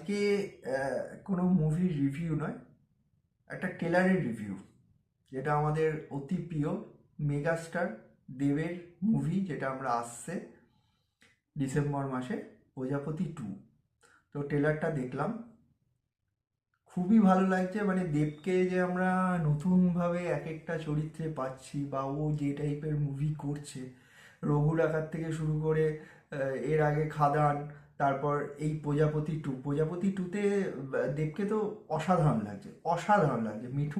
আজকে কোনো মুভির রিভিউ নয়, একটা ট্রেলারের রিভিউ, যেটা আমাদের অতি প্রিয় মেগাস্টার দেবের মুভি, যেটা আমরা আসছে ডিসেম্বর মাসে, প্রজাপতি 2। তো ট্রেলারটা দেখলাম, খুবই ভালো লাগছে। মানে দেবকে যে আমরা নতুনভাবে এক একটা চরিত্রে পাচ্ছি, বা ও যে টাইপের মুভি করছে, রঘু ডাকাত থেকে শুরু করে এর আগে খাদান, তারপর এই প্রজাপতি 2। প্রজাপতি 2তে দেবকে তো অসাধারণ লাগছে, অসাধারণ লাগছে। মিঠুন